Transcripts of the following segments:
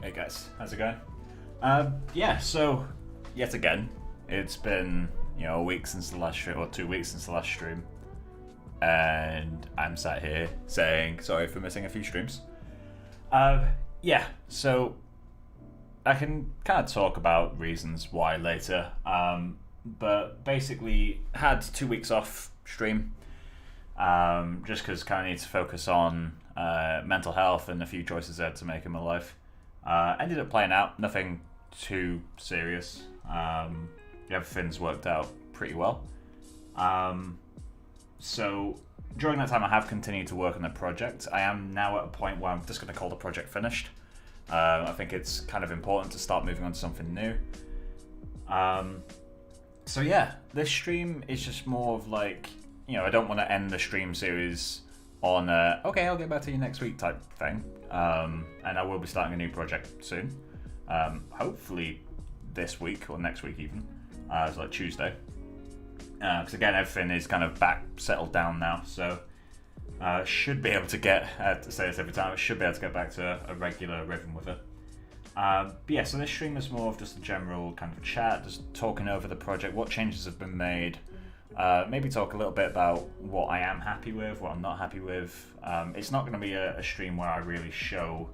Hey guys, how's it going? Yeah, so yet again, it's been a week since the last stream, or 2 weeks since the last stream, and I'm sat here saying sorry for missing a few streams. Yeah, so I can kind of talk about reasons why later, but basically had 2 weeks off stream, just because kind of need to focus on mental health and a few choices I had to make in my life. Ended up playing out, nothing too serious. Everything's worked out pretty well. So during that time, I have continued to work on the project. I am now at a point where I'm just going to call the project finished. I think it's kind of important to start moving on to something new. So yeah, this stream is just more of like, I don't want to end the stream series on okay, I'll get back to you next week type thing. And I will be starting a new project soon. Hopefully this week or next week even. It's like Tuesday. Because again, everything is kind of back settled down now. So should be able to get, to say this every time, should be able to get back to a regular rhythm with it. But yeah, so this stream is more of just a general kind of chat, just talking over the project, what changes have been made. Maybe talk a little bit about what I am happy with, what I'm not happy with. It's not going to be a stream where I really show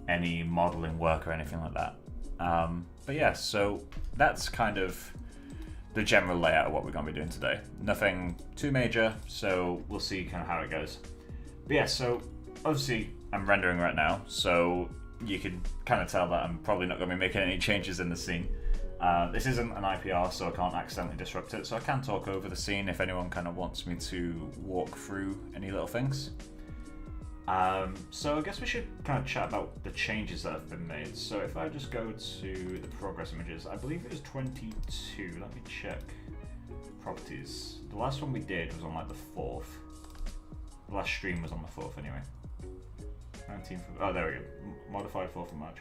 any modeling work or anything like that. But yeah, so that's kind of the general layout of what we're going to be doing today. Nothing too major, so we'll see kind of how it goes. But yeah, so obviously I'm rendering right now, so you can kind of tell that I'm probably not going to be making any changes in the scene. This isn't an IPR, so I can't accidentally disrupt it, so I can talk over the scene if anyone kind of wants me to walk through any little things. So I guess we should kind of chat about the changes that have been made. So if I just go to the progress images, I believe it was 22. Let me check properties. The last one we did was on like the 4th. The last stream was on the 4th anyway. 19th. Oh, there we go. Modified 4th of March.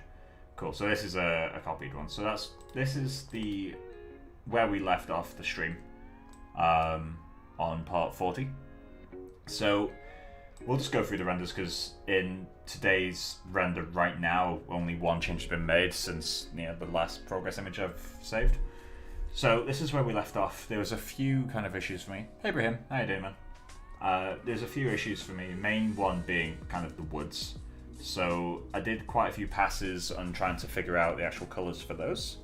Cool. So this is a copied one. So this is the where we left off the stream on part 40. So we'll just go through the renders because in today's render right now, only one change has been made since the last progress image I've saved. So this is where we left off. There was a few kind of issues for me. Hey Brahim, how you doing, man? There's a few issues for me. Main one being kind of the woods. So I did quite a few passes on trying to figure out the actual colours for those.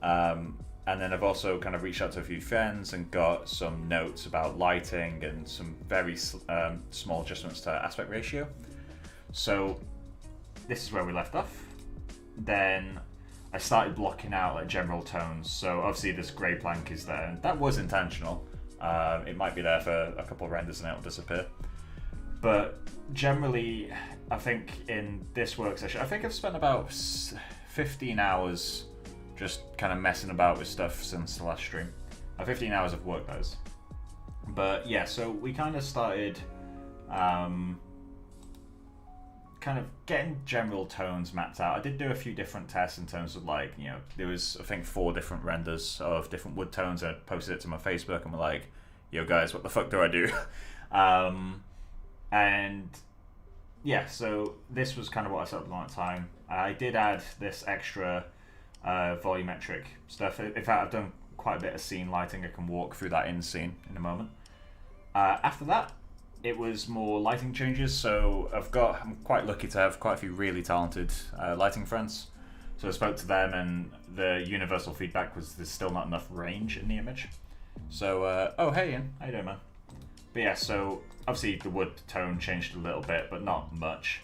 And then I've also kind of reached out to a few friends and got some notes about lighting and some very small adjustments to aspect ratio. So this is where we left off. Then I started blocking out like general tones. So obviously this grey plank is there, and that was intentional. It might be there for a couple of renders and it'll disappear. But generally, I think in this work session, I think I've spent about 15 hours just kind of messing about with stuff since the last stream. 15 hours of work, that is. But yeah, so we kind of started kind of getting general tones mapped out. I did do a few different tests in terms of like, there was, I think, 4 different renders of different wood tones. I posted it to my Facebook and we're like, yo guys, what the fuck do I do? And yeah, so this was kind of what I set up at the time. I did add this extra volumetric stuff. In fact, I've done quite a bit of scene lighting. I can walk through that in scene in a moment. After that, it was more lighting changes. So I'm quite lucky to have quite a few really talented lighting friends. So I spoke to them, and the universal feedback was there's still not enough range in the image. So, oh hey Ian, how you doing, man? But yeah, so obviously the wood tone changed a little bit, but not much.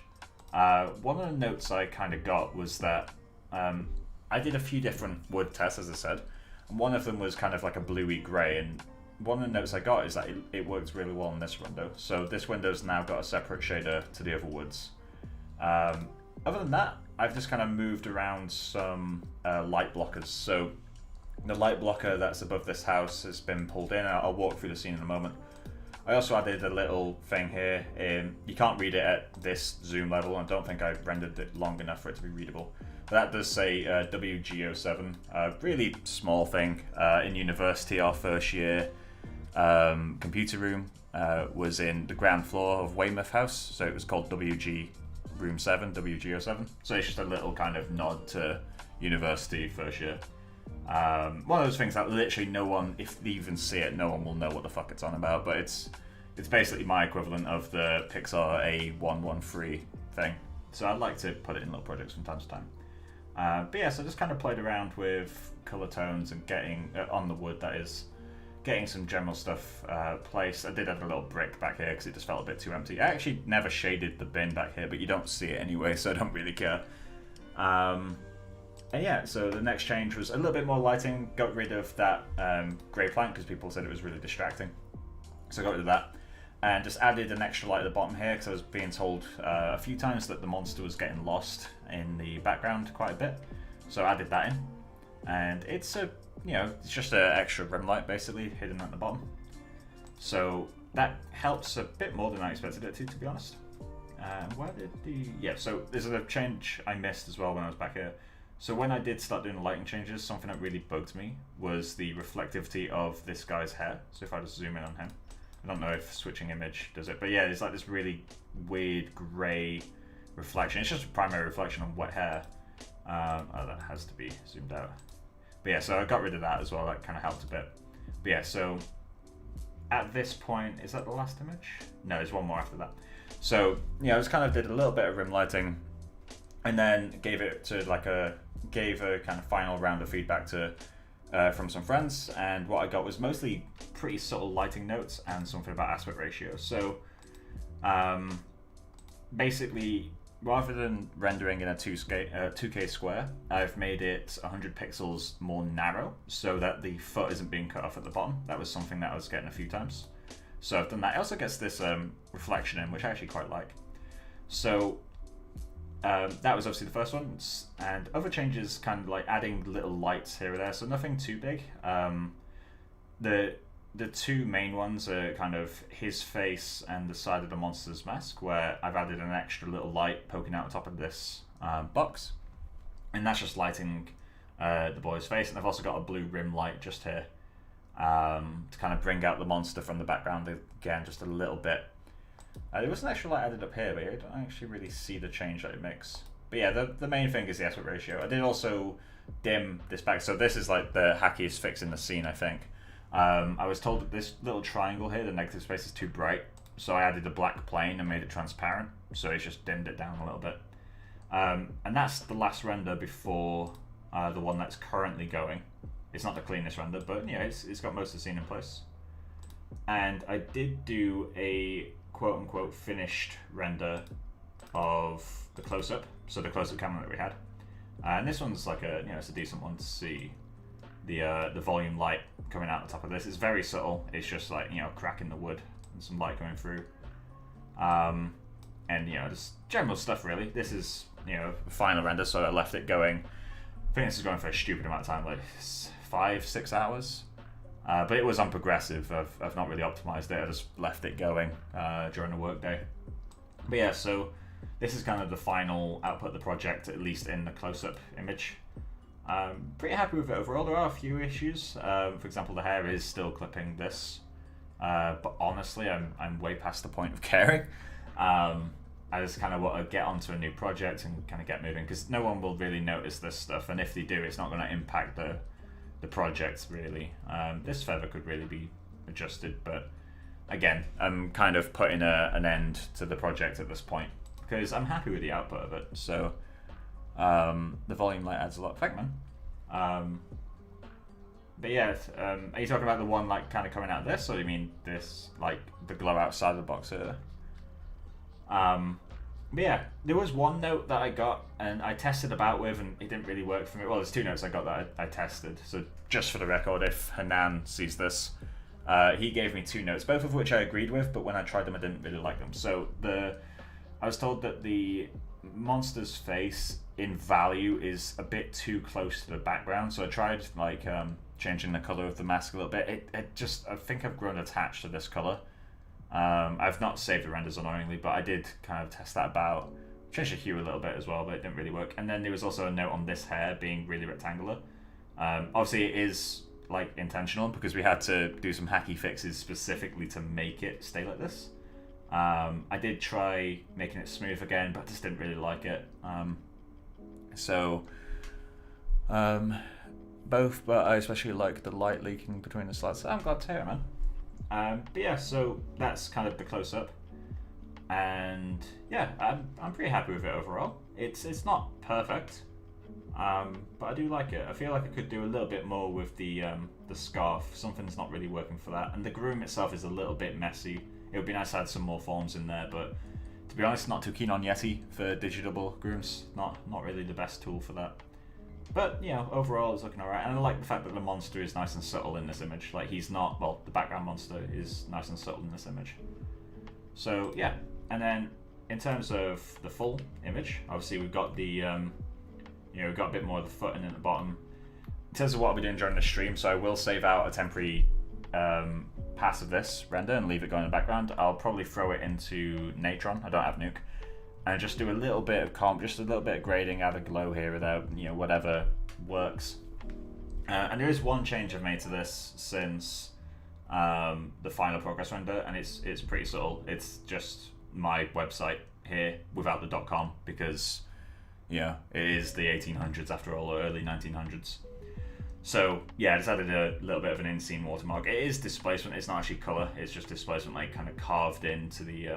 One of the notes I kind of got was that I did a few different wood tests, as I said, and one of them was kind of like a bluey grey, and one of the notes I got is that it works really well in this window. So this window's now got a separate shader to the other woods. Other than that, I've just kind of moved around some light blockers. So the light blocker that's above this house has been pulled in. I'll walk through the scene in a moment. I also added a little thing here. You can't read it at this zoom level. I don't think I rendered it long enough for it to be readable. But that does say WGO7. Really small thing. In university, our first year computer room was in the ground floor of Weymouth House. So it was called WG Room 7, WGO7. So it's just a little kind of nod to university first year. One of those things that literally no one, if they even see it, no one will know what the fuck it's on about, but it's basically my equivalent of the Pixar A113 thing. So I'd like to put it in little projects from time to time. But yeah, so I just kind of played around with color tones and getting, on the wood that is, getting some general stuff placed. I did add a little brick back here because it just felt a bit too empty. I actually never shaded the bin back here, but you don't see it anyway, so I don't really care. And yeah, so the next change was a little bit more lighting. Got rid of that grey plank because people said it was really distracting. So I got rid of that. And just added an extra light at the bottom here because I was being told a few times that the monster was getting lost in the background quite a bit. So I added that in. And it's it's just an extra rim light basically hidden at the bottom. So that helps a bit more than I expected it to be honest. Where did so there's a change I missed as well when I was back here. So when I did start doing the lighting changes, something that really bugged me was the reflectivity of this guy's hair. So if I just zoom in on him, I don't know if switching image does it, but yeah, it's like this really weird grey reflection. It's just a primary reflection on wet hair. Oh, that has to be zoomed out. But yeah, so I got rid of that as well. That kind of helped a bit. But yeah, so at this point, is that the last image? No, there's one more after that. So yeah, I just kind of did a little bit of rim lighting, and then gave a kind of final round of feedback to from some friends, and what I got was mostly pretty subtle lighting notes and something about aspect ratio. So basically, rather than rendering in a 2K square, I've made it 100 pixels more narrow so that the foot isn't being cut off at the bottom. That was something that I was getting a few times. So I've done that. It also gets this reflection in, which I actually quite like. So that was obviously the first one, and other changes kind of like adding little lights here or there, so nothing too big. The two main ones are kind of his face and the side of the monster's mask, where I've added an extra little light poking out the top of this box, and that's just lighting the boy's face. And I've also got a blue rim light just here to kind of bring out the monster from the background again just a little bit. There was an extra light added up here, but I don't actually really see the change that it makes. But yeah, the main thing is the aspect ratio. I did also dim this back, so this is like the hackiest fix in the scene, I think. I was told that this little triangle here, the negative space, is too bright, so I added a black plane and made it transparent, so it's just dimmed it down a little bit. And that's the last render before the one that's currently going. It's not the cleanest render, but yeah, it's got most of the scene in place. And I did do a quote-unquote finished render of the close-up, so the close-up camera that we had. And this one's like it's a decent one to see. The volume light coming out the top of this is very subtle. It's just like, cracking the wood and some light coming through. And just general stuff really. This is, final render, so I left it going. I think this is going for a stupid amount of time, like 5-6 hours. But it was unprogressive. I've not really optimized it. I just left it going during the workday. But yeah, so this is kind of the final output of the project, at least in the close-up image. I'm pretty happy with it overall. There are a few issues. For example, the hair is still clipping this. But honestly, I'm way past the point of caring. I just kind of want to get onto a new project and kind of get moving, because no one will really notice this stuff. And if they do, it's not going to impact the project really. This feather could really be adjusted, but again, I'm kind of putting an end to the project at this point because I'm happy with the output of it. So the volume light adds a lot. Thank man. But yeah, are you talking about the one like kind of coming out of this, or do you mean this, like the glow outside of the box here? But yeah, there was one note that I got and I tested about with, and it didn't really work for me. Well, there's two notes I got that I tested. So just for the record, if Hanan sees this, he gave me two notes, both of which I agreed with, but when I tried them, I didn't really like them. So I was told that the monster's face in value is a bit too close to the background. So I tried like changing the color of the mask a little bit. I think I've grown attached to this color. I've not saved the renders annoyingly, but I did kind of test that about. Changed the hue a little bit as well, but it didn't really work. And then there was also a note on this hair being really rectangular. Obviously it is like intentional because we had to do some hacky fixes specifically to make it stay like this. I did try making it smooth again, but I just didn't really like it. Both, but I especially like the light leaking between the slats. I'm glad to hear it, man. But yeah, so that's kind of the close-up. And yeah, I'm pretty happy with it overall. It's not perfect, but I do like it. I feel like I could do a little bit more with the scarf. Something's not really working for that, and the groom itself is a little bit messy. It would be nice to add some more forms in there, but to be honest, not too keen on Yeti for digitable grooms. Not really the best tool for that. But, you know, overall it's looking alright, and I like the fact that the monster is nice and subtle in this image. Like, he's not, well, the background monster is nice and subtle in this image. So, yeah. And then, in terms of the full image, obviously we've got the, you know, we've got a bit more of the footing at the bottom. In terms of what I'll be doing during the stream, so I will save out a temporary pass of this render and leave it going in the background. I'll probably throw it into Natron, I don't have Nuke, and just do a little bit of comp, just a little bit of grading, add a glow here or there, you know, whatever works. And there is one change I've made to this since the final progress render, and it's pretty subtle. It's just my website here without the .com, because, you know, it is the 1800s after all, or early 1900s. So yeah, I just added a little bit of an in-scene watermark. It is displacement, it's not actually color, it's just displacement, like kind of carved into the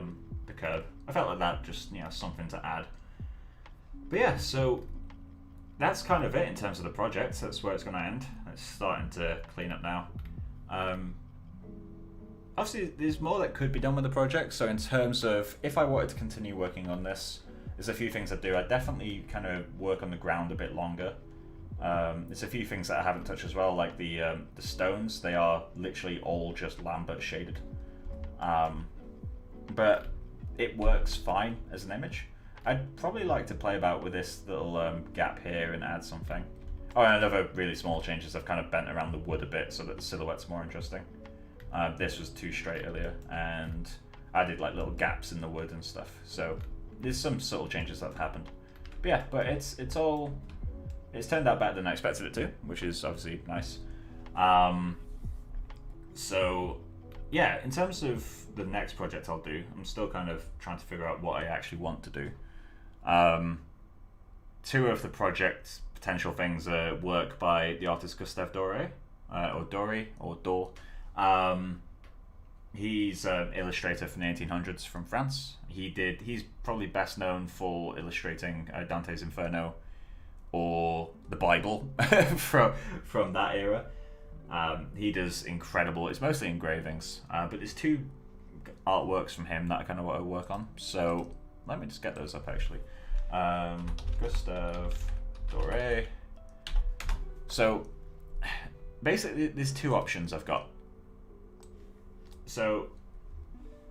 curve. I felt like that, just, you know, something to add. But yeah, so that's kind of it in terms of the project. That's where it's going to end. It's starting to clean up now. Obviously, there's more that could be done with the project. So in terms of, if I wanted to continue working on this, there's a few things I'd do. I'd definitely kind of work on the ground a bit longer. There's a few things that I haven't touched as well, like the stones. They are literally all just Lambert shaded. But it works fine as an image. I'd probably like to play about with this little gap here and add something. Oh, and another really small change is I've kind of bent around the wood a bit so that the silhouette's more interesting. This was too straight earlier, and I did like little gaps in the wood and stuff. So there's some subtle changes that have happened. But yeah, but it's turned out better than I expected it to, which is obviously nice. So yeah, in terms of the next project I'll do, I'm still kind of trying to figure out what I actually want to do. Two of the project potential things are work by the artist Gustave Doré, or Doré, or Dor. He's an illustrator from the 1800s from France. He's probably best known for illustrating Dante's Inferno or the Bible from that era. He does incredible, it's mostly engravings, but there's two artworks from him that I kind of want to work on. So let me just get those up actually. Gustave Doré. So basically there's two options I've got. So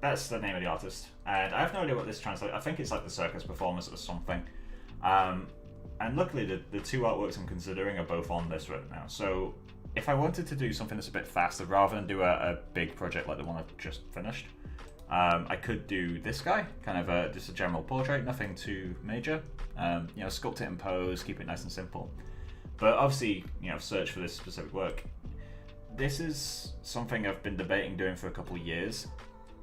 that's the name of the artist, and I have no idea what this translates. I think it's like the circus performers or something. And luckily the two artworks I'm considering are both on this right now. So if I wanted to do something that's a bit faster, rather than do a big project like the one I've just finished, I could do this guy, kind of just a general portrait, nothing too major. You know, sculpt it in pose, keep it nice and simple. But obviously, you know, search for this specific work. This is something I've been debating doing for a couple of years,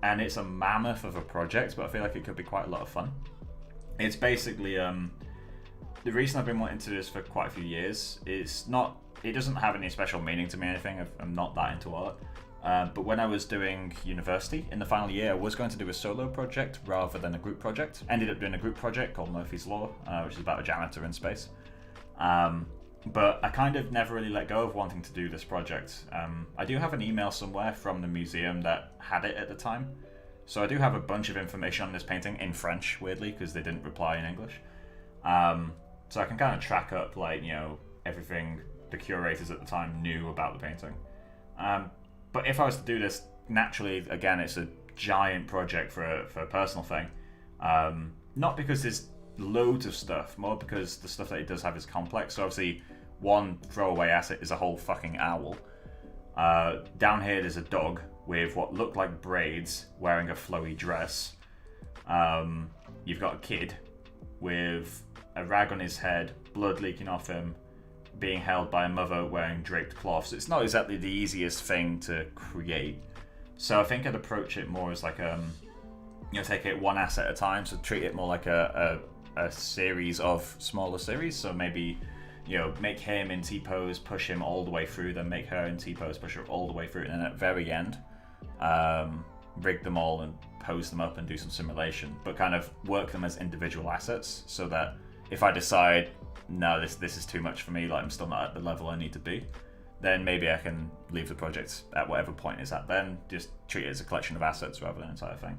and it's a mammoth of a project, but I feel like it could be quite a lot of fun. It's basically, the reason I've been wanting to do this for quite a few years is not, it doesn't have any special meaning to me or anything. I'm not that into art. But when I was doing university, in the final year, I was going to do a solo project rather than a group project. Ended up doing a group project called Murphy's Law, which is about a janitor in space. But I kind of never really let go of wanting to do this project. I do have an email somewhere from the museum that had it at the time. So I do have a bunch of information on this painting in French, weirdly, because they didn't reply in English. So I can kind of track up, like, you know, everything the curators at the time knew about the painting. But if I was to do this, naturally, again, it's a giant project for a personal thing. Not because there's loads of stuff, more because the stuff that it does have is complex. So obviously, one throwaway asset is a whole fucking owl. Down here, there's a dog with what look like braids wearing a flowy dress. You've got a kid with a rag on his head, blood leaking off him, being held by a mother wearing draped cloths. It's not exactly the easiest thing to create. So I think I'd approach it more as like take it one asset at a time. So treat it more like a series of smaller series. So maybe, make him in T-pose, push him all the way through, then make her in T-pose, push her all the way through, and then at the very end, rig them all and pose them up and do some simulation, but kind of work them as individual assets so that if I decide, no, this is too much for me, like I'm still not at the level I need to be, then maybe I can leave the project at whatever point it's at then, just treat it as a collection of assets rather than an entire thing.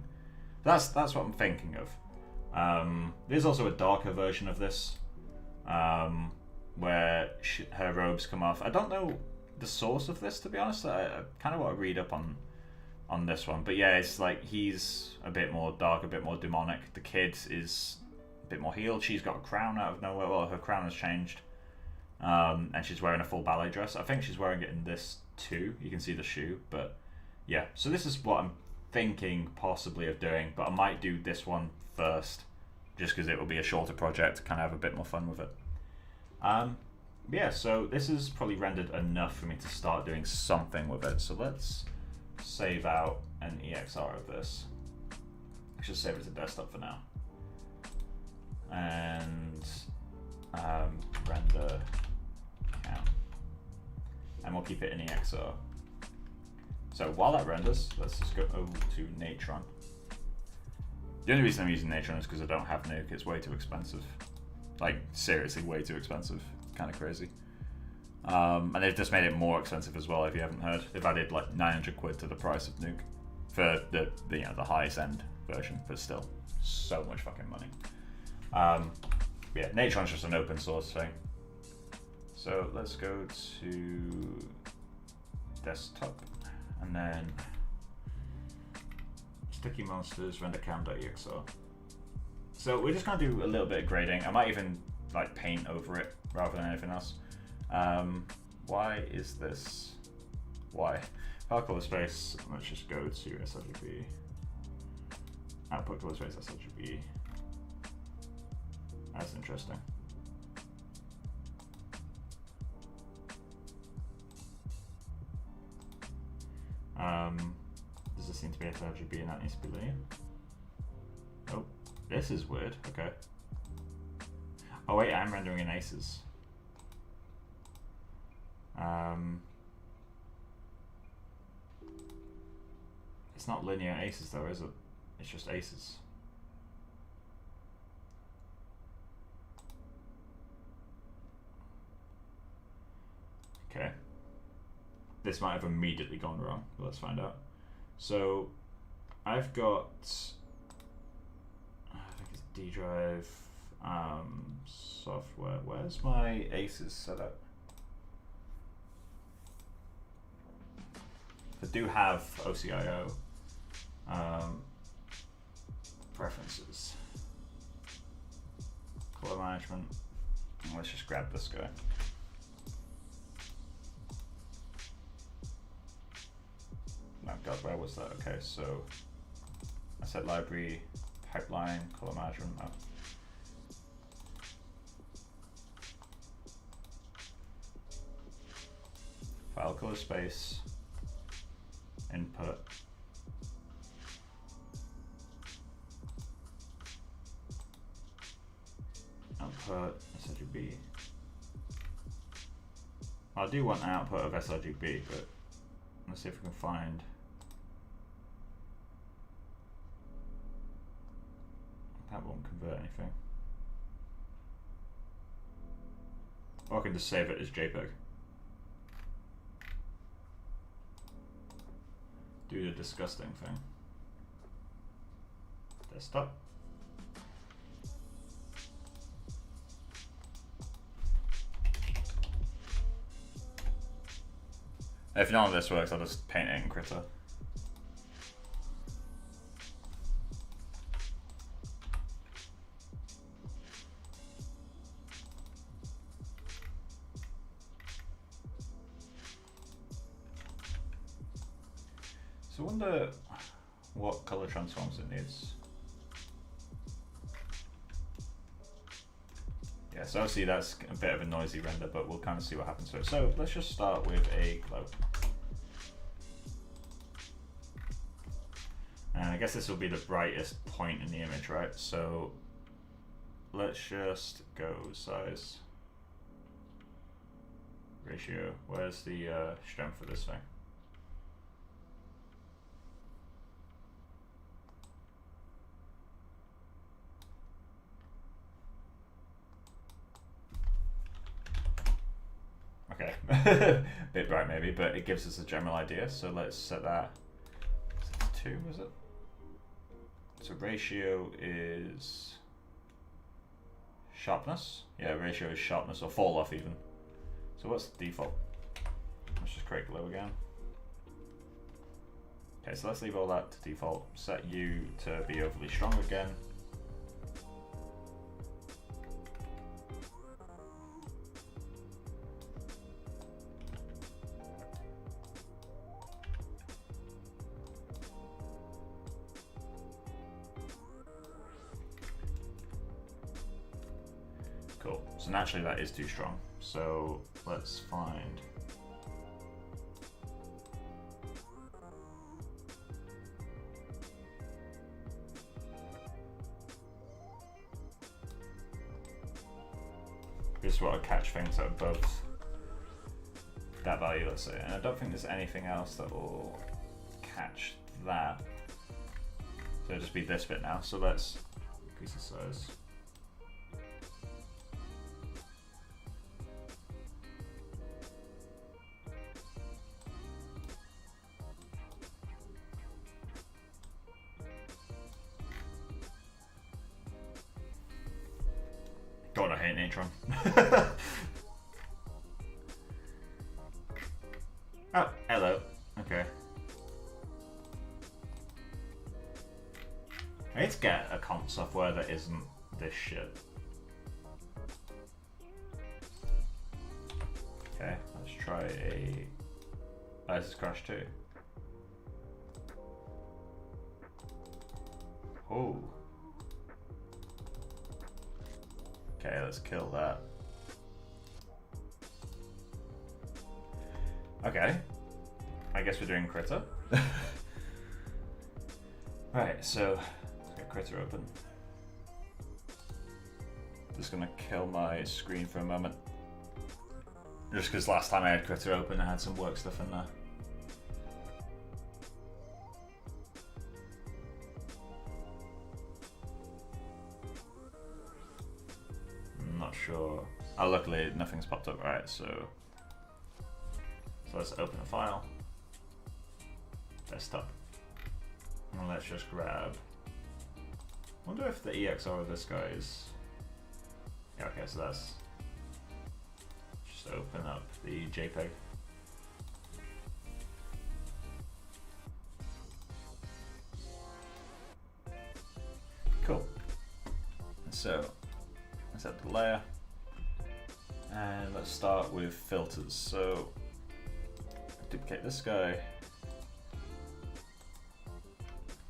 That's what I'm thinking of. There's also a darker version of this, where her robes come off. I don't know the source of this, to be honest. I kind of want to read up on this one, but yeah, it's like he's a bit more dark, a bit more demonic. The kid is a bit more healed. She's got a crown out of nowhere. Well, her crown has changed, and she's wearing a full ballet dress. I think she's wearing it in this too. You can see the shoe, but yeah. So this is what I'm thinking possibly of doing, but I might do this one first, just because it will be a shorter project, kind of have a bit more fun with it. Yeah, so this is probably rendered enough for me to start doing something with it. So let's save out an EXR of this. I should save it to desktop for now. And render count. And we'll keep it in EXR. So while that renders, let's just go over to Natron. The only reason I'm using Natron is because I don't have Nuke. It's way too expensive. Like, seriously, way too expensive. Kind of crazy. And they've just made it more expensive as well, if you haven't heard. They've added like 900 quid to the price of Nuke for the highest end version, but still, so much fucking money. Yeah, Natron's just an open source thing. So let's go to desktop, and then StickyMonsters rendercam.exr. So we're just gonna do a little bit of grading. I might even like paint over it rather than anything else. Why is this? Why? File color space. Let's just go to sRGB. Output color space sRGB. That's interesting. Does this seem to be sRGB and that needs to be linear? Oh, this is weird. Okay. Oh wait, I'm rendering in aces. It's not linear aces though, is it? It's just aces. Okay. This might have immediately gone wrong, but let's find out. So I've got, I think it's D drive, software. Where's my aces set up? I do have OCIO. Preferences. Color management. Let's just grab this guy. Oh god, where was that? Okay, so asset library, pipeline, color management. Oh. File color space, input, output, sRGB. I do want an output of sRGB, but let's see if we can find. That won't convert anything. Or I can just save it as JPEG. Do the disgusting thing. Desktop. If none of this works, I'll just paint it in Krita. So I wonder what color transforms it needs. Yeah, so obviously that's a bit of a noisy render, but we'll kind of see what happens to it. So let's just start with a glow. And guess this will be the brightest point in the image, right? So let's just go size, ratio. Where's the strength for this thing? Okay, bit bright maybe, but it gives us a general idea. So let's set that to 2, was it? So ratio is sharpness. Yeah, ratio is sharpness, or fall off even. So what's the default? Let's just create glow again. Okay, so let's leave all that to default. Set you to be overly strong again. Cool. So naturally that is too strong. So let's find. Just want to catch things that are above that value, let's say. And I don't think there's anything else that will catch that. So it'll just be this bit now. So let's increase the size. God, I hate Natron. Oh, hello. Okay. I need to get a comp software that isn't this shit. Okay, let's try a Isis Crash 2. Oh. Okay, let's kill that. Okay. I guess we're doing Critter. Right, so let's get Critter open. Just gonna kill my screen for a moment. Just because last time I had Critter open, I had some work stuff in there. Not sure. Oh, luckily nothing's popped up, right? So let's open a file. Desktop. And let's just grab. Wonder if the EXR of this guy is. Yeah, okay, so that's. Just open up the JPEG. Cool. So let's add the layer. And let's start with filters. So duplicate this guy.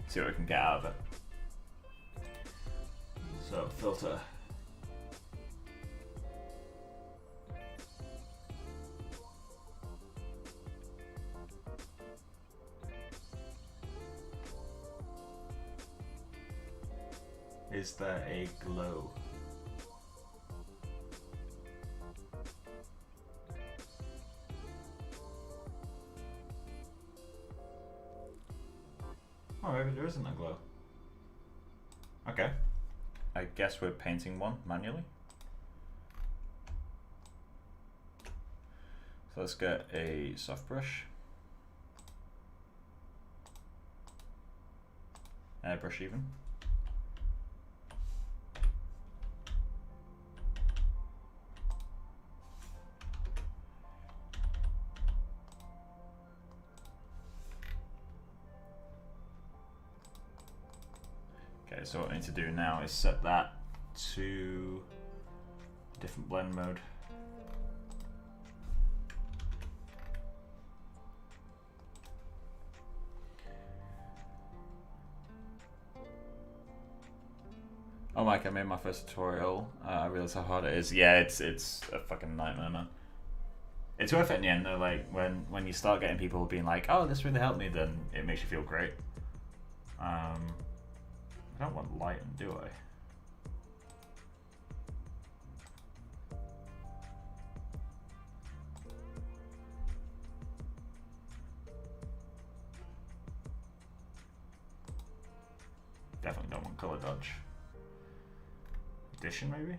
See what we can get out of it. So filter. Is there a glow? Oh, maybe there isn't a glow. Okay. I guess we're painting one manually. So let's get a soft brush. Airbrush even. Okay, so what I need to do now is set that to different blend mode. Oh, Mike, I made my first tutorial. I realized how hard it is. Yeah, it's a fucking nightmare, man. It's worth it in the end, though. Like when you start getting people being like, "Oh, this really helped me," then it makes you feel great. I don't want lighten, do I? Definitely don't want color dodge. Addition, maybe?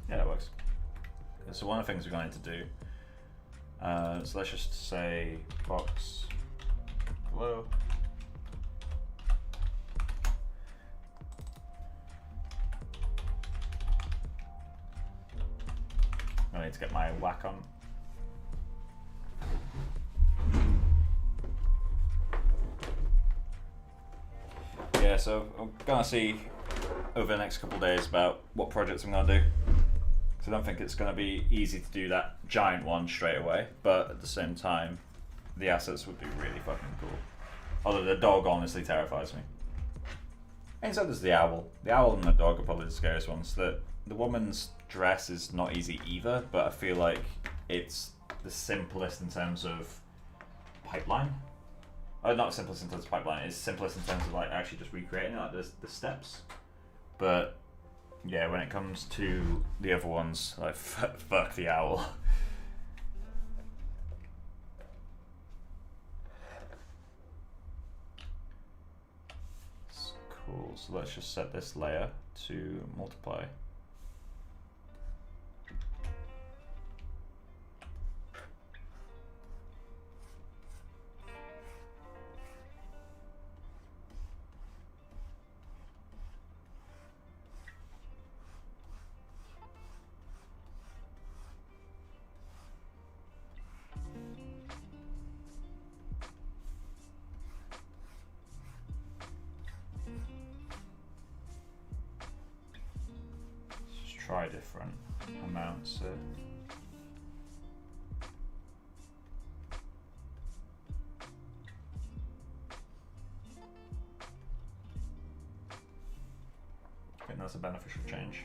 Yeah, that works. Okay, so one of the things we're going to do, so let's just say box below. I need to get my whack on. Yeah, so I'm gonna see over the next couple of days about what projects I'm gonna do. So I don't think it's gonna be easy to do that giant one straight away, but at the same time, the assets would be really fucking cool. Although the dog honestly terrifies me. And so does the owl. The owl and the dog are probably the scariest ones. The woman's dress is not easy either, but I feel like it's the simplest in terms of pipeline. Oh, not simplest in terms of pipeline, it's simplest in terms of like actually just recreating like the steps. But yeah, when it comes to the other ones, like fuck the owl. Cool, so let's just set this layer to multiply. Try different amounts. I think that's a beneficial change.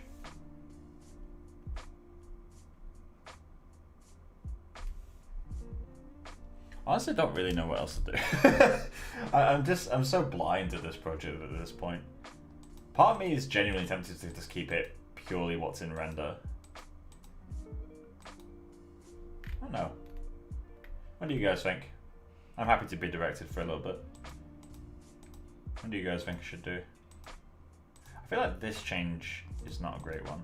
Honestly, I don't really know what else to do. I'm so blind to this project at this point. Part of me is genuinely tempted to just keep it purely what's in render. I don't know. What do you guys think? I'm happy to be directed for a little bit. What do you guys think I should do? I feel like this change is not a great one.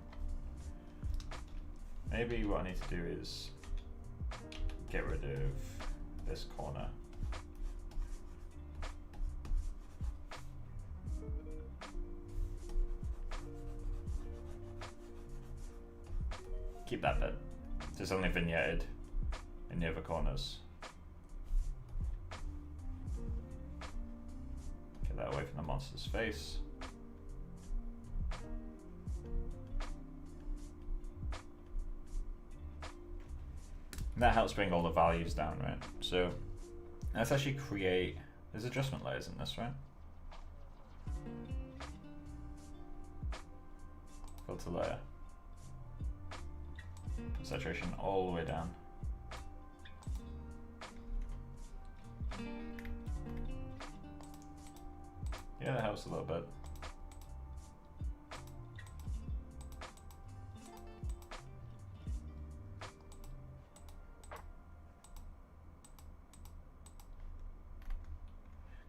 Maybe what I need to do is get rid of this corner. Keep that bit. It's only vignetted in the other corners. Get that away from the monster's face. And that helps bring all the values down, right? So let's actually create, there's adjustment layers in this, right? Filter layer. Saturation all the way down. Yeah, that helps a little bit.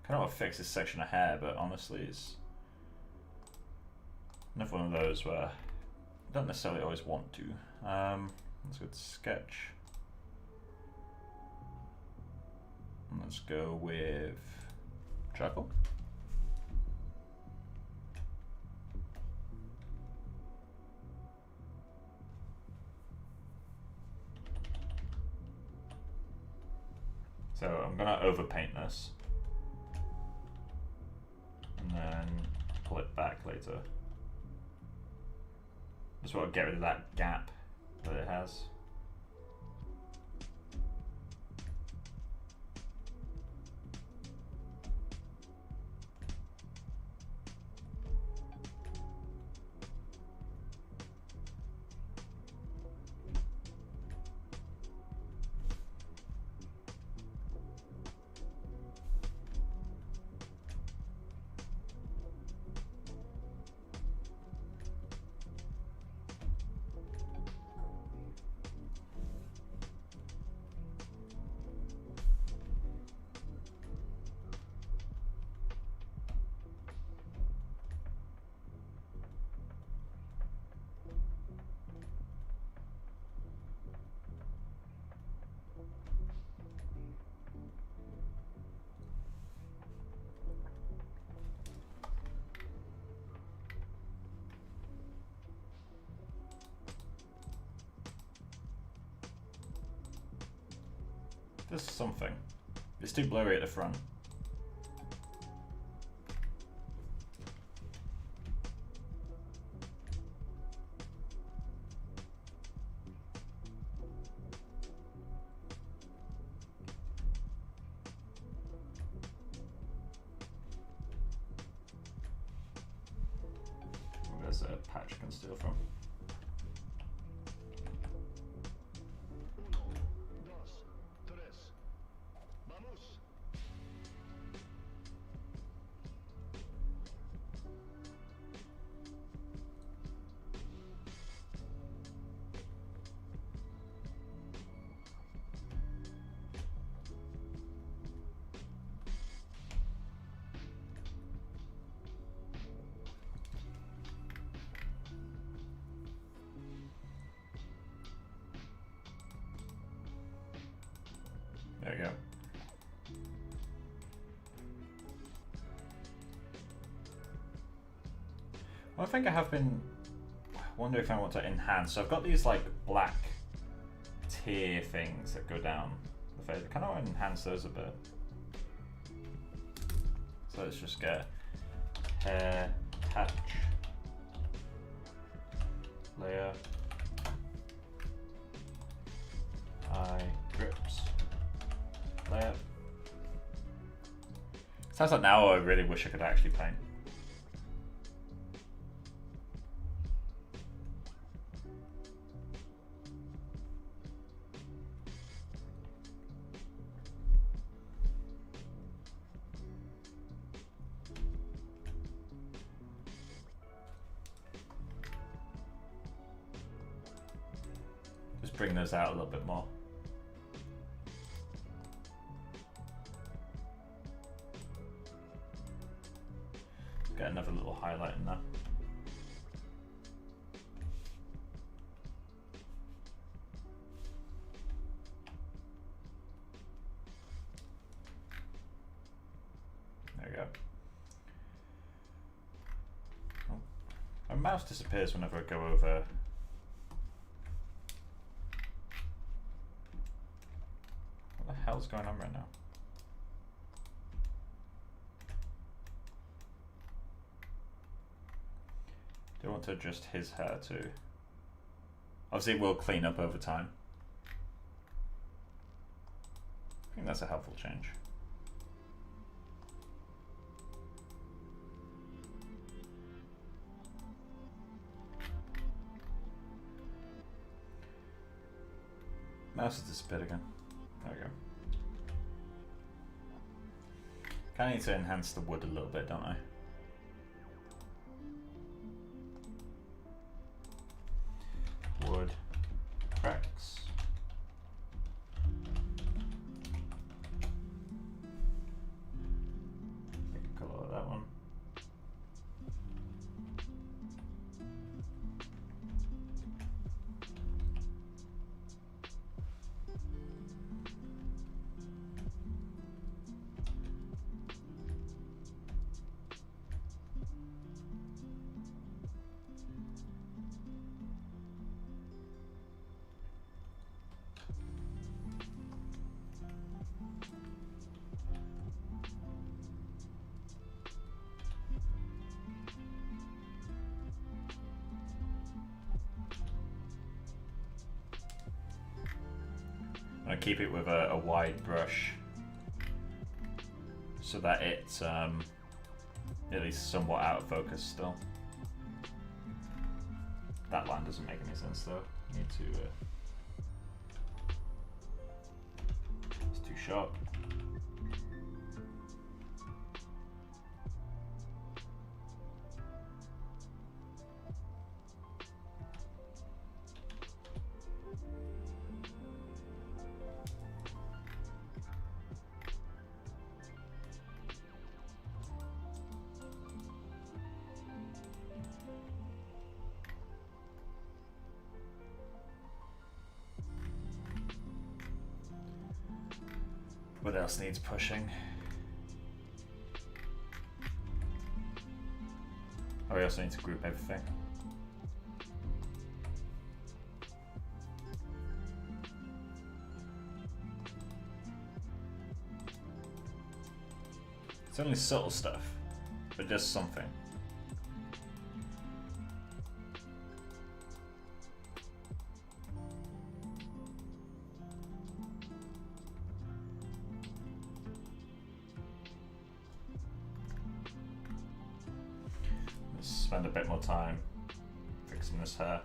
Kind of want to fix this section of hair, but honestly, it's another one of those where I don't necessarily always want to. Let's go to sketch. And let's go with charcoal. So I'm gonna overpaint this and then pull it back later. Just want to get rid of that gap that it has. There's something. It's too blurry at the front. There's a patch I can steal from. There you go. Well, I think I have been wondering if I want to enhance. So I've got these like black tier things that go down the face. I kind of want to enhance those a bit. So let's just get hair patch layer, eye grips. Layer. Sounds like now I really wish I could actually paint. Just bring those out a little bit more. Get another little highlight in there. There we go. Oh. My mouse disappears whenever I go over. What the hell's going on right now? Do I want to adjust his hair too? Obviously it will clean up over time. I think that's a helpful change. Mouse has disappeared again. There we go. Kinda need to enhance the wood a little bit, don't I? Wood cracks. Pick a color of that one. I keep it with a wide brush so that it's at least somewhat out of focus still. That line doesn't make any sense though. Need to. It's too sharp. What else needs pushing? Oh, we also need to group everything. only subtle stuff, but it does something. Let's spend a bit more time fixing this hair.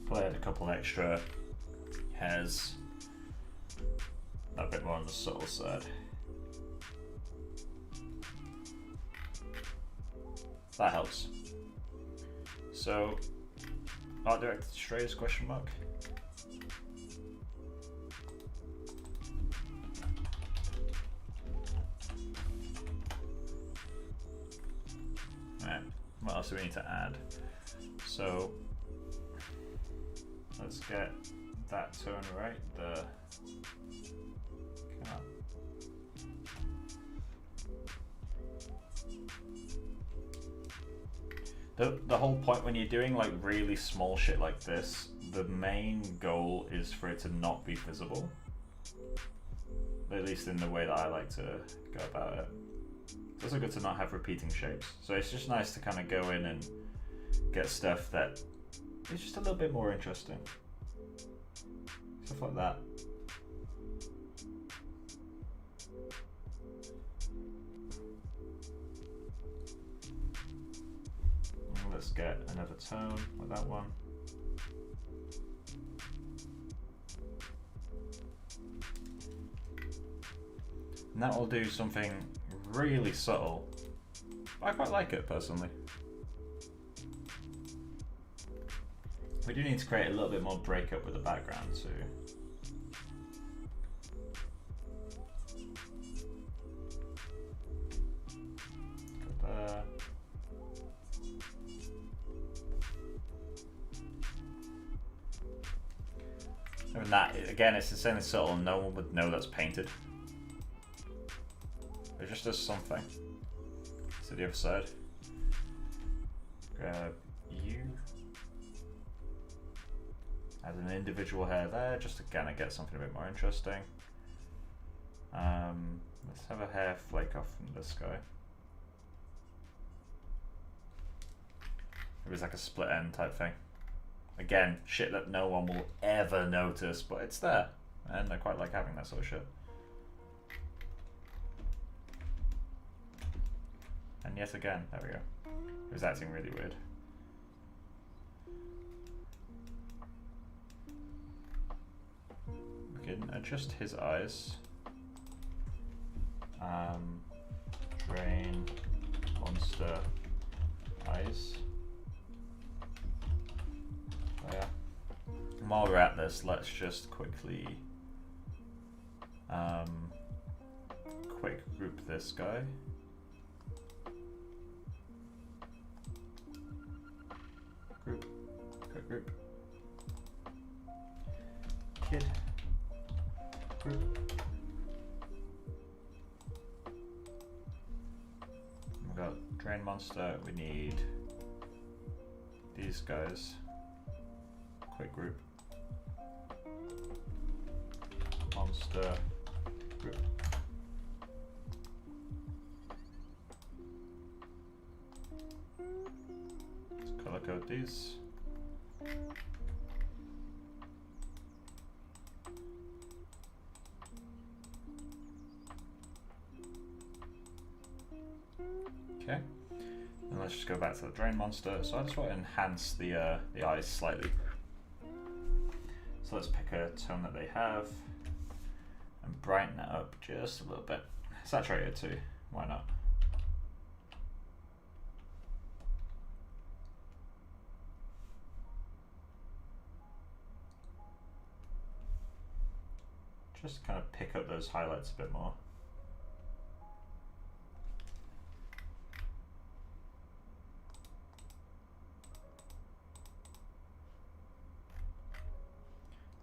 Probably had a couple extra hairs, a bit more on the subtle side. That helps. So, art director Strays, question mark? Alright, what else do we need to add? So, let's get that tone right. The whole point when you're doing like really small shit like this, the main goal is for it to not be visible. At least in the way that I like to go about it. It's also good to not have repeating shapes. So it's just nice to kind of go in and get stuff that is just a little bit more interesting. Stuff like that. Let's get another tone with that one. And that will do something really subtle. I quite like it personally. We do need to create a little bit more breakup with the background too. Go there. And that, again, it's insanely subtle and no one would know that's painted. It just does something. To the other side. Grab you. Add an individual hair there, just to kind of get something a bit more interesting. Let's have a hair flake off from this guy. It was like a split end type thing. Again, shit that no one will ever notice, but it's there. And I quite like having that sort of shit. And yet again, there we go. It was acting really weird. We can adjust his eyes. Drain monster eyes. Oh yeah. And while we're at this, let's just quickly quick group this guy. Group, quick group. Kid. Group. We've got drain monster, we need these guys. Quick group. Monster group. Let's color code these. Okay. And let's just go back to the drain monster. So I just want to enhance the eyes slightly. So let's pick a tone that they have and brighten that up just a little bit. Saturate it too, why not? just kind of pick up those highlights a bit more.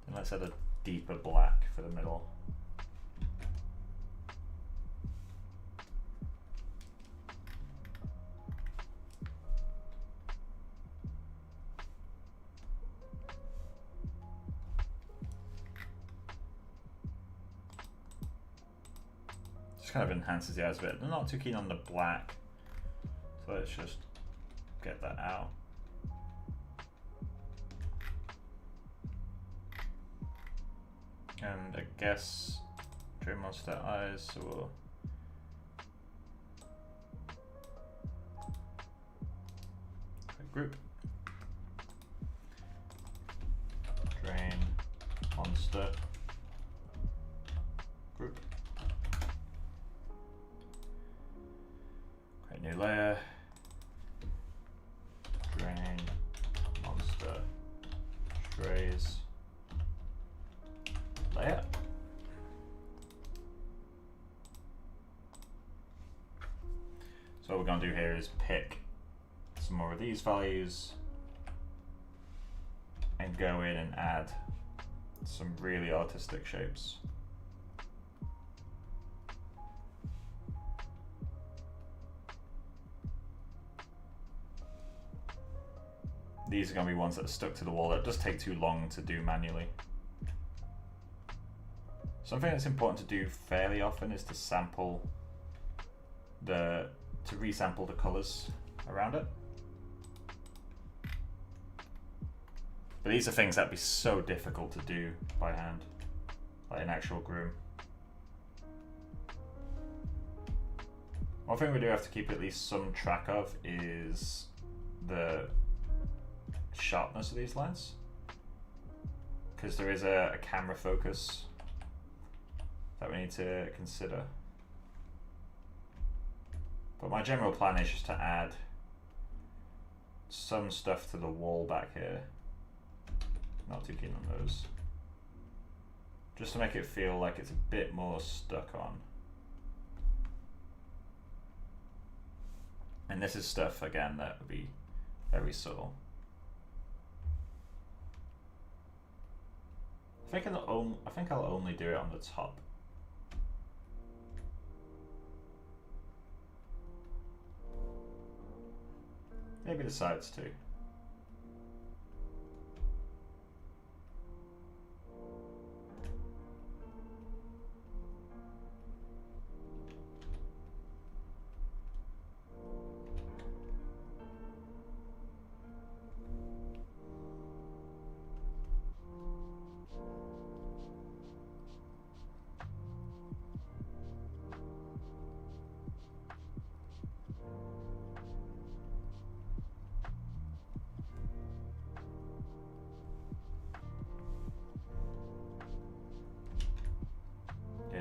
And let's add a deeper black for the middle. Kind of enhances the eyes a bit. I'm not too keen on the black, so let's just get that out. And I guess Drain Monster eyes, so we'll group Drain Monster group. Create new layer. Drain Monster Strays layer. So what we're going to do here is pick some more of these values and go in and add some really artistic shapes. These are going to be ones that are stuck to the wall that does take too long to do manually. Something that's important to do fairly often is to resample the colors around it. But these are things that'd be so difficult to do by hand, like an actual groom. One thing we do have to keep at least some track of is the sharpness of these lines, because there is a camera focus that we need to consider. But my general plan is just to add some stuff to the wall back here. Not too keen on those. Just to make it feel like it's a bit more stuck on. And this is stuff, again, that would be very subtle. I think I'll only do it on the top. Maybe the sides too.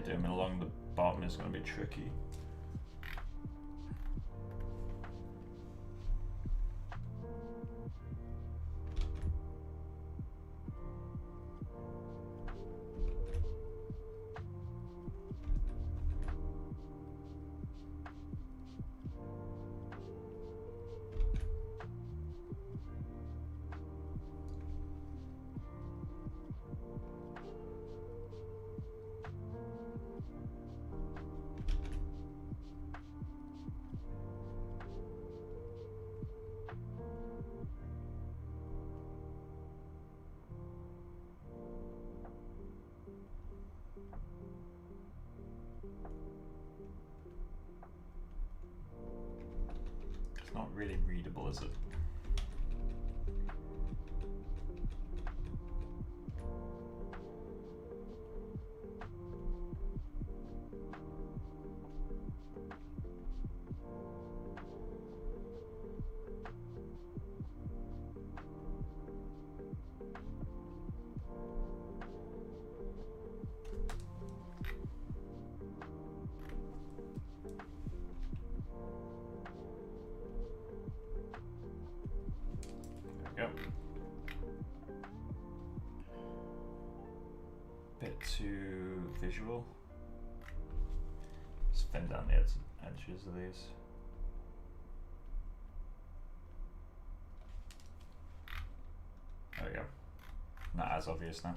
Doing it along the bottom is going to be tricky. Not really readable, is it? bit too visual. Let's thin down the edges of these. There we go. Not as obvious now.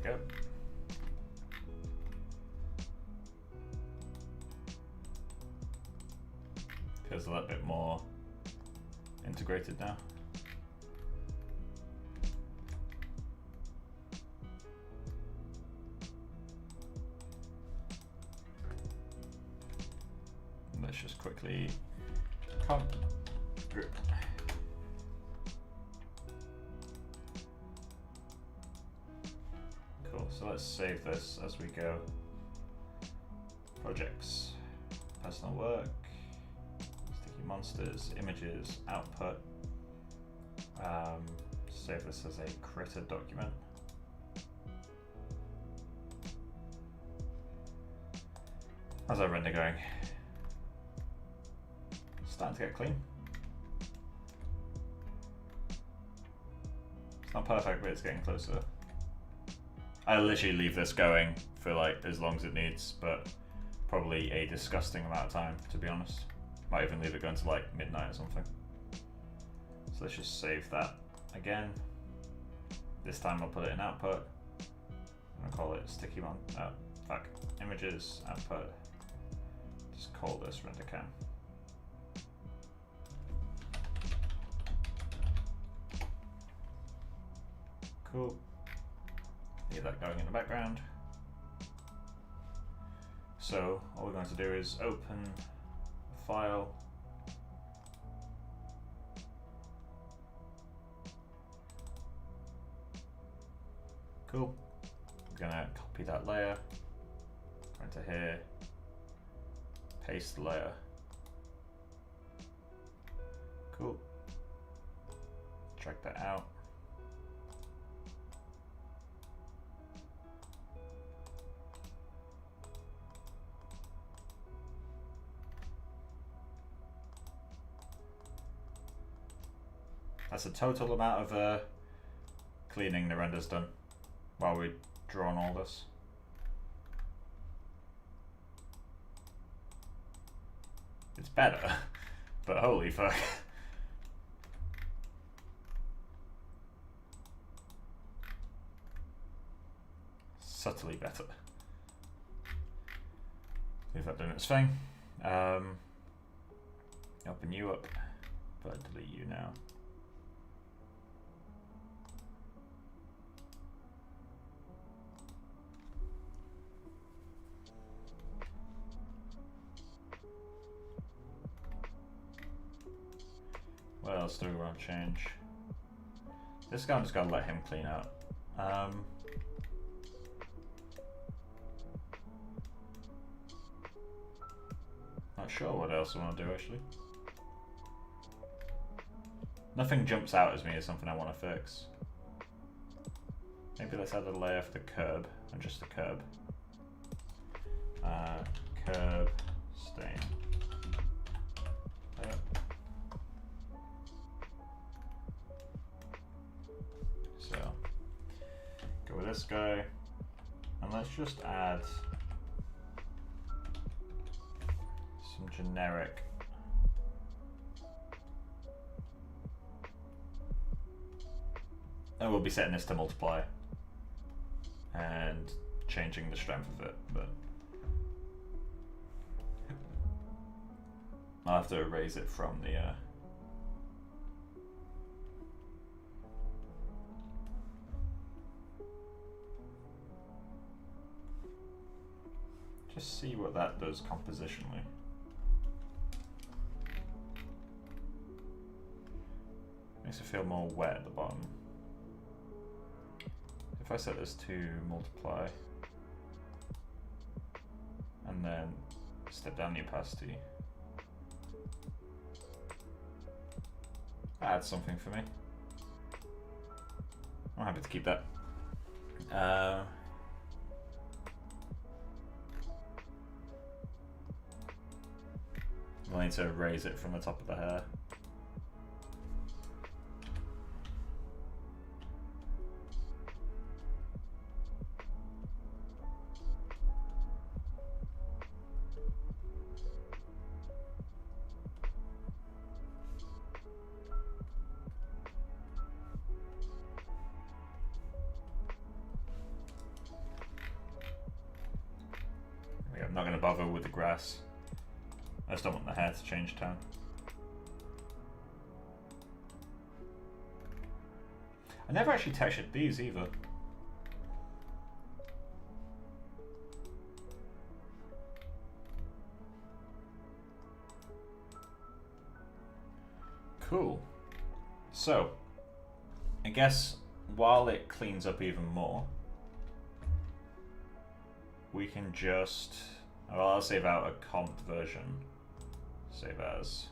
Go. Feels a little bit more integrated now. Let's just quickly group. So let's save this as we go. Projects, personal work, StickyMonsters, images, output. Save this as a critter document. How's our render going? Starting to get clean. It's not perfect, but it's getting closer. I literally leave this going for like as long as it needs, but probably a disgusting amount of time, to be honest. Might even leave it going to like midnight or something. So let's just save that again. This time I'll put it in output. I'm gonna call it images output. Just call this rendercam. Cool. Leave that going in the background. So all we're going to do is open a file. Cool. We're gonna copy that layer, go into here, paste the layer. Cool. Drag that out. That's the total amount of cleaning the render's done while we draw on all this. It's better, but holy fuck. Subtly better. Leave that doing its thing. Open you up, but delete you now. What else do we want to change? This guy, I'm just gonna let him clean out. Not sure what else I want to do actually. Nothing jumps out at me as something I want to fix. Maybe let's add a layer for the curb, and just the curb. Curb stain. So go with this guy, and let's just add some generic and we'll be setting this to multiply and changing the strength of it, but I'll have to erase it from the just see what that does compositionally. Makes it feel more wet at the bottom. If I set this to multiply and then step down the opacity, that adds something for me. I'm happy to keep that. We'll need to erase it from the top of the hair. I'm not going to bother with the grass. I just don't want the hair to change tone. I never actually textured these either. Cool. So, I guess while it cleans up even more, we can just, well, I'll save out a comped version. Save as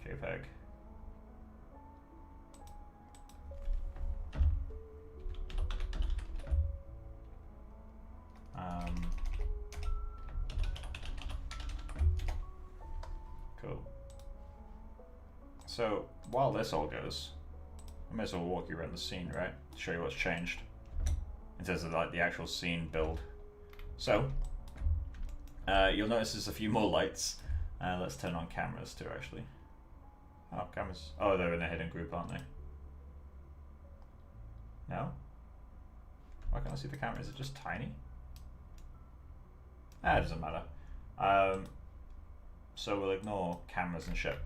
JPEG. Cool. So while this all goes, I may as well walk you around the scene, right? Show you what's changed in terms of like the actual scene build. So you'll notice there's a few more lights. Let's turn on cameras too, actually. Oh, cameras. Oh, they're in a hidden group, aren't they? No? Why can't I see the camera? Is it just tiny? It doesn't matter. So we'll ignore cameras and shit.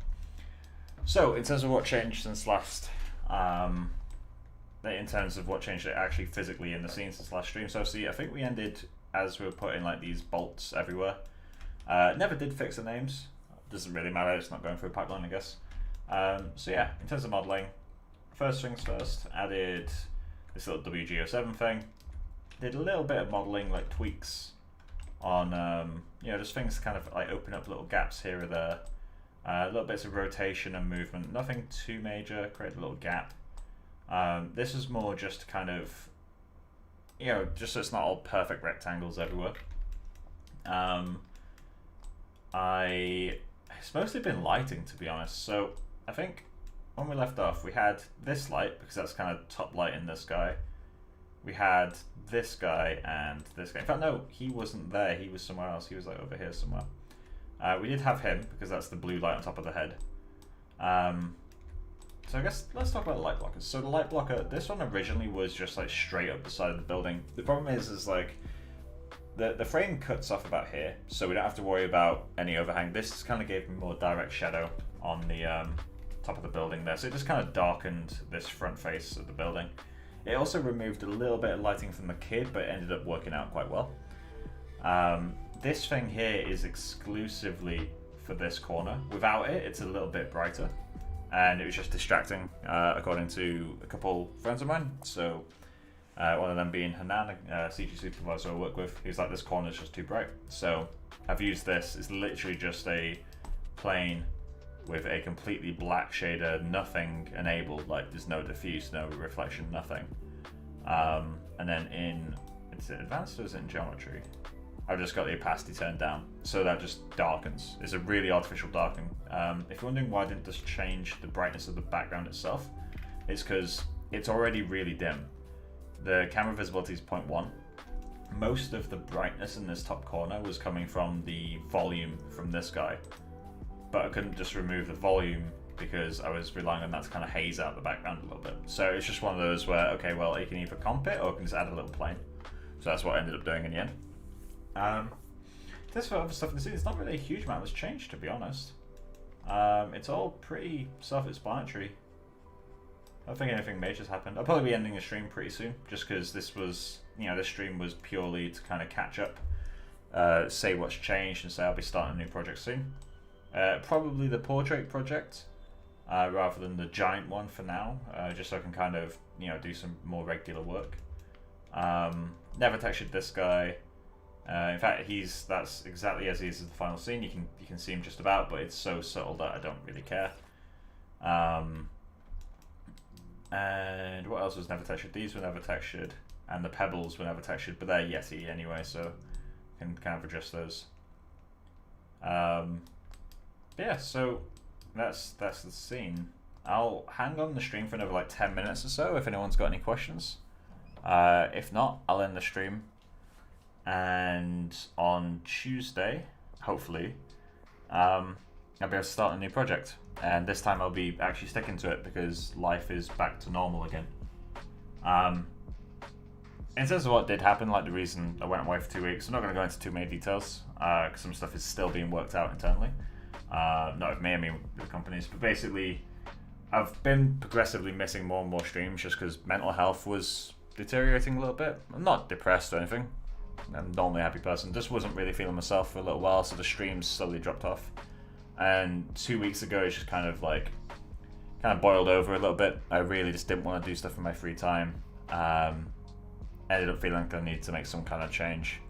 So in terms of what changed since last, in terms of what changed actually physically in the scene since last stream. So see, I think we ended as we were putting like these bolts everywhere. Never did fix the names. Doesn't really matter. It's not going through a pipeline, I guess. So yeah, in terms of modeling, first things first, added this little WGO7 thing. Did a little bit of modeling, like tweaks on, you know, just things to kind of like open up little gaps here or there. Little bits of rotation and movement, nothing too major, create a little gap. This is more just kind of, you know, just so it's not all perfect rectangles everywhere. It's mostly been lighting, to be honest. So I think when we left off, we had this light, because that's kind of top light in this guy. We had this guy and this guy. In fact, no, he wasn't there. He was somewhere else. He was like over here somewhere. We did have him, because that's the blue light on top of the head. So I guess let's talk about the light blockers. So the light blocker, this one originally was just like straight up the side of the building. The problem is like the frame cuts off about here, so we don't have to worry about any overhang. This kind of gave me more direct shadow on the top of the building there. So it just kind of darkened this front face of the building. It also removed a little bit of lighting from the kid, but it ended up working out quite well. This thing here is exclusively for this corner. Without it, it's a little bit brighter. And it was just distracting, according to a couple friends of mine. So one of them being Hanan, CG supervisor I work with, he's like, this corner's just too bright. So I've used this. It's literally just a plane with a completely black shader, nothing enabled, like there's no diffuse, no reflection, nothing. And then in, is it advanced or is it in geometry? I've just got the opacity turned down, so that just darkens. It's a really artificial darkening. If you're wondering why I didn't just change the brightness of the background itself, it's because it's already really dim. The camera visibility is 0.1. Most of the brightness in this top corner was coming from the volume from this guy, but I couldn't just remove the volume because I was relying on that to kind of haze out the background a little bit. So it's just one of those where, okay, well, you can either comp it or you can just add a little plane. So that's what I ended up doing in the end. In this for other stuff in the scene, it's not really a huge amount that's changed, to be honest. It's all pretty self-explanatory. I don't think anything major's happened. I'll probably be ending the stream pretty soon, just because this was, this stream was purely to kind of catch up, say what's changed, and say I'll be starting a new project soon. Probably the portrait project, rather than the giant one for now, just so I can kind of, do some more regular work. Never textured this guy. In fact, that's exactly as he is in the final scene. You can see him just about, but it's so subtle that I don't really care. And what else was never textured? These were never textured, and the pebbles were never textured, but they're Yeti anyway, so I can kind of adjust those. Yeah, so that's the scene. I'll hang on the stream for another like 10 minutes or so if anyone's got any questions. If not, I'll end the stream. And on Tuesday, hopefully, I'll be able to start a new project. And this time I'll be actually sticking to it because life is back to normal again. In terms of what did happen, like the reason I went away for 2 weeks, I'm not going to go into too many details because some stuff is still being worked out internally. Not with me, I mean with the companies. But basically, I've been progressively missing more and more streams just because mental health was deteriorating a little bit. I'm not depressed or anything. I'm normally a happy person. Just wasn't really feeling myself for a little while, so the streams slowly dropped off. And 2 weeks ago, it just kind of boiled over a little bit. I really just didn't want to do stuff in my free time. Ended up feeling like I need to make some kind of change.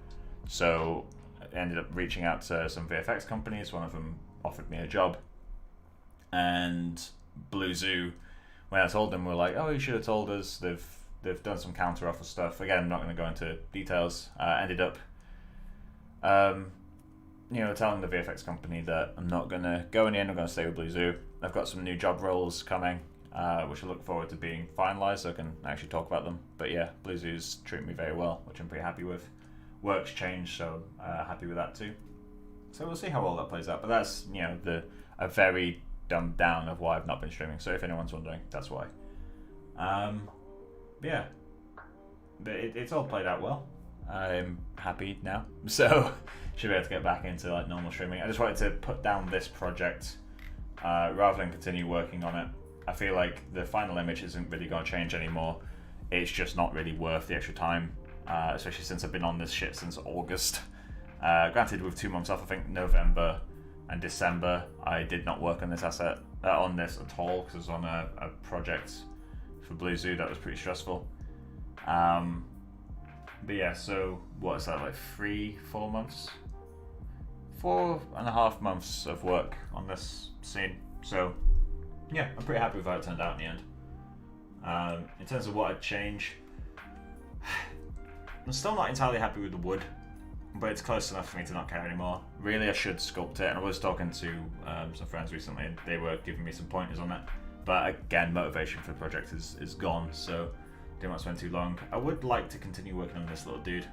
So I ended up reaching out to some VFX companies. One of them offered me a job. And Blue Zoo, when I told them, were like, oh, you should have told us. They've done some counter offer stuff. Again, I'm not going to go into details. Ended up telling the VFX company that I'm not going to go in the end, I'm going to stay with Blue Zoo. I've got some new job roles coming, which I look forward to being finalised so I can actually talk about them. But yeah, Blue Zoo's treating me very well, which I'm pretty happy with. Work's changed, so happy with that too. So we'll see how all that plays out. But that's, a very dumbed down of why I've not been streaming. So if anyone's wondering, that's why. Yeah, but it's all played out well. I'm happy now, so should be able to get back into like normal streaming. I just wanted to put down this project rather than continue working on it. I feel like the final image isn't really going to change anymore. It's just not really worth the extra time, especially since I've been on this shit since August. Granted, with 2 months off, I think November and December, I did not work on this asset, on this at all, because I was on a project for Blue Zoo that was pretty stressful. But yeah, so what is that, like 3-4 months? 4.5 months of work on this scene. So yeah, I'm pretty happy with how it turned out in the end. In terms of what I'd change, I'm still not entirely happy with the wood, but it's close enough for me to not care anymore. Really, I should sculpt it, and I was talking to some friends recently, and they were giving me some pointers on it. But again, motivation for the project is gone, so didn't want to spend too long. I would like to continue working on this little dude,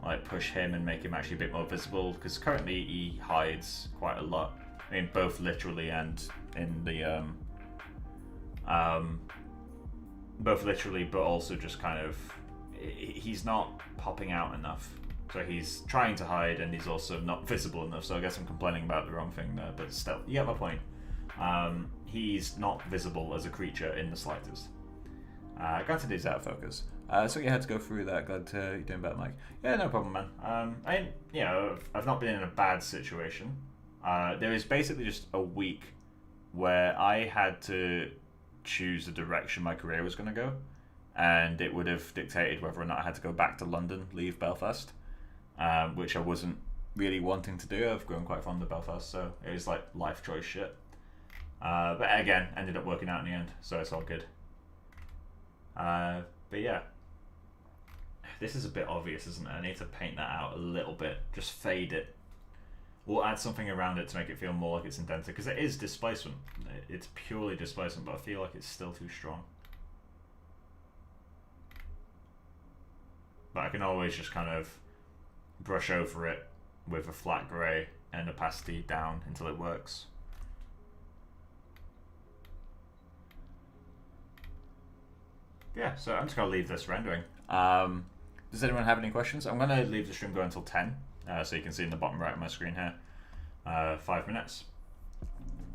like push him and make him actually a bit more visible, because currently he hides quite a lot. I mean, both literally and in the both literally, but also just kind of, he's not popping out enough. So he's trying to hide, and he's also not visible enough. So I guess I'm complaining about the wrong thing there, but still, you get my point. He's not visible as a creature in the slightest. Granted, he's out of focus. So you had to go through that. Glad you're doing better, Mike. Yeah, no problem, man. I've not been in a bad situation. There was basically just a week where I had to choose the direction my career was going to go, and it would have dictated whether or not I had to go back to London, leave Belfast, which I wasn't really wanting to do. I've grown quite fond of Belfast, so it was like life choice shit. But again, ended up working out in the end, so it's all good. But yeah, this is a bit obvious, isn't it? I need to paint that out a little bit, just fade it. We'll add something around it to make it feel more like it's indented, because it is displacement. It's purely displacement, but I feel like it's still too strong. But I can always just kind of brush over it with a flat grey and opacity down until it works. Yeah, so I'm just going to leave this rendering. Does anyone have any questions? I'm going to leave the stream going until 10. So you can see in the bottom right of my screen here, 5 minutes.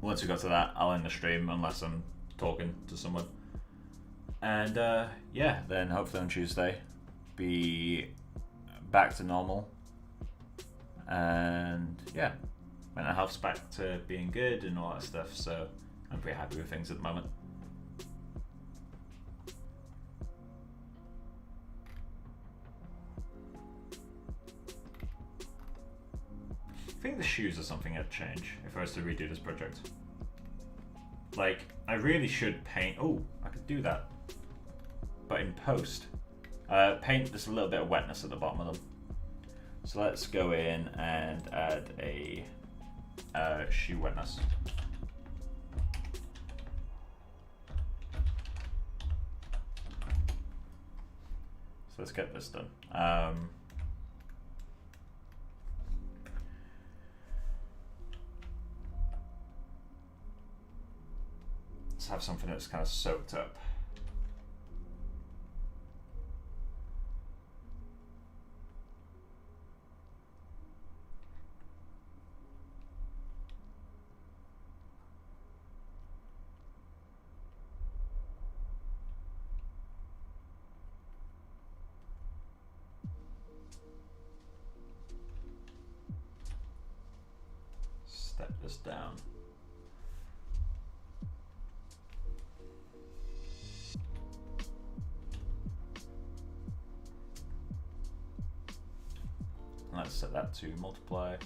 Once we got to that, I'll end the stream unless I'm talking to someone. And yeah, then hopefully on Tuesday, be back to normal. And yeah, mental health's back to being good and all that stuff. So I'm pretty happy with things at the moment. I think the shoes are something I'd change if I was to redo this project. Like, I really should paint. Oh, I could do that. But in post, paint just a little bit of wetness at the bottom of them. So let's go in and add a shoe wetness. So let's get this done. Let's have something that's kind of soaked up. Step this down. Let's set that to multiply.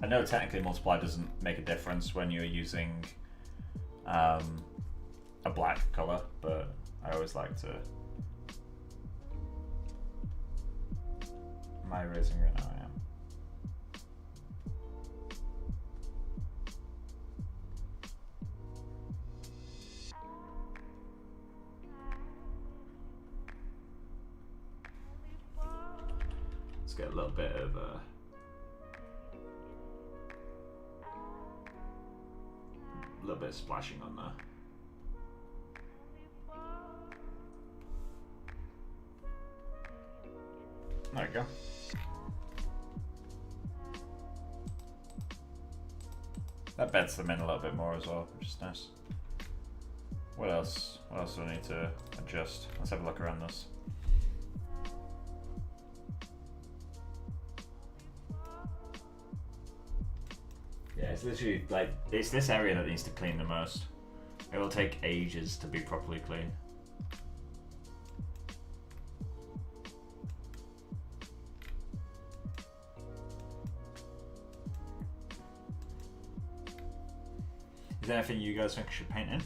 I know technically multiply doesn't make a difference when you're using a black color, but I always like to. Am I erasing right now? I am. Let's get a little bit of splashing on there. There we go. That beds them in a little bit more as well, which is nice. What else? What else do I need to adjust? Let's have a look around this. Yeah, it's literally like, it's this area that needs to clean the most. It will take ages to be properly clean. Is there anything you guys think I should paint in?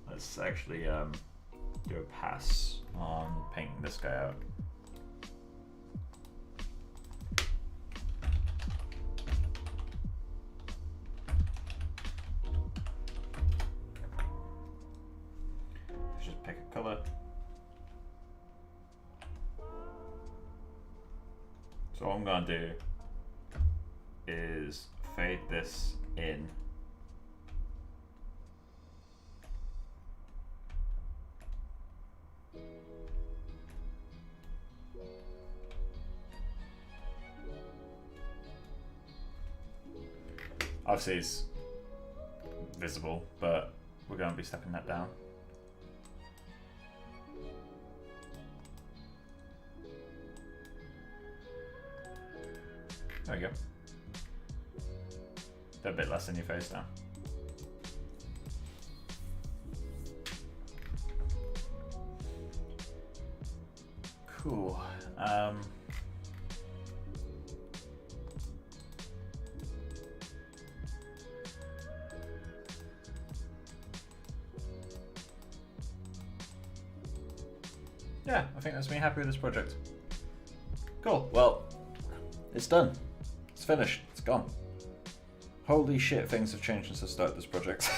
Let's actually do a pass on painting this guy out. Just pick a color. So what I'm gonna do is fade this in. Obviously it's visible, but we're going to be stepping that down. There we go. They're a bit less in your face now. Cool. Yeah, I think that's me happy with this project. Cool. Well, it's done. It's finished. It's gone. Holy shit, things have changed since I started this project.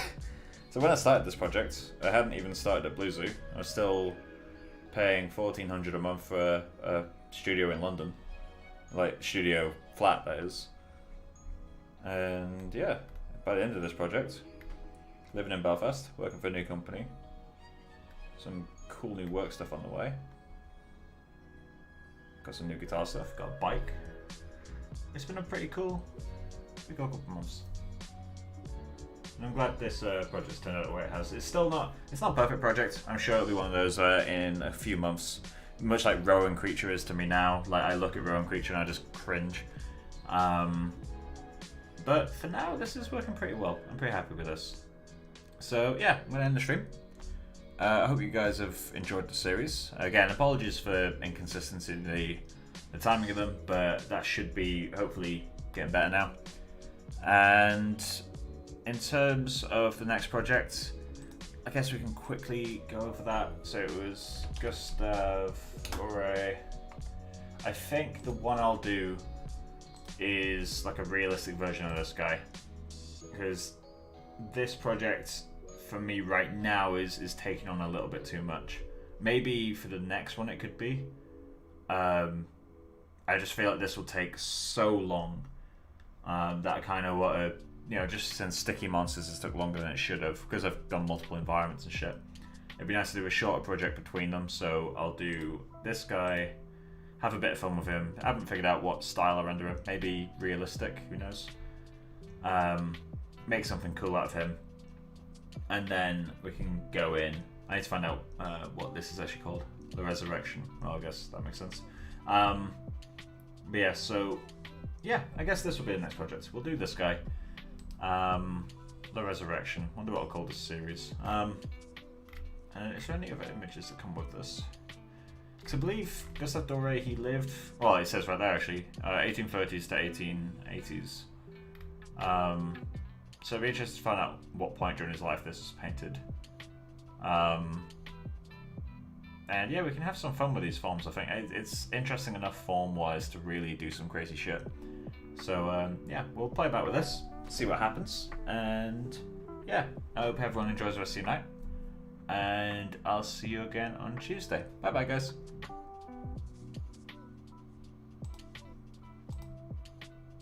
So when I started this project, I hadn't even started at Blue Zoo. I was still paying $1,400 a month for a studio in London, like studio flat that is. And yeah, by the end of this project, living in Belfast, working for a new company, some cool new work stuff on the way. Got some new guitar stuff, got a bike. It's been a pretty cool couple of months. And I'm glad this project's turned out the way it has. It's not a perfect project. I'm sure it'll be one of those in a few months, much like Rowan Creature is to me now. Like, I look at Rowan Creature and I just cringe. But for now, this is working pretty well. I'm pretty happy with this. So yeah, I'm gonna end the stream. I hope you guys have enjoyed the series. Again, apologies for inconsistency in the timing of them, but that should be hopefully getting better now. And in terms of the next project, I guess we can quickly go over that. So it was Gustav Ore. I think the one I'll do is like a realistic version of this guy, because this project for me right now is taking on a little bit too much. Maybe for the next one it could be. I just feel like this will take so long that I kind of want to, you know, just since StickyMonsters has took longer than it should have, because I've done multiple environments and shit, it'd be nice to do a shorter project between them. So I'll do this guy, have a bit of fun with him. I haven't figured out what style I render him. Maybe realistic, who knows. Make something cool out of him. And then we can go in. I need to find out what this is actually called. The Resurrection. Well, I guess that makes sense. But yeah, so yeah, I guess this will be the next project. We'll do this guy. The Resurrection. Wonder what I'll call this series. And is there any other images that come with this? Because I believe Gustav Doré, he lived, well, it says right there actually, 1830s to 1880s. So it'd be interesting to find out what point during his life this was painted. And yeah, we can have some fun with these forms. I think it's interesting enough form-wise to really do some crazy shit. So yeah, we'll play about with this, see what happens, and yeah, I hope everyone enjoys the rest of your night. And I'll see you again on Tuesday. Bye bye, guys.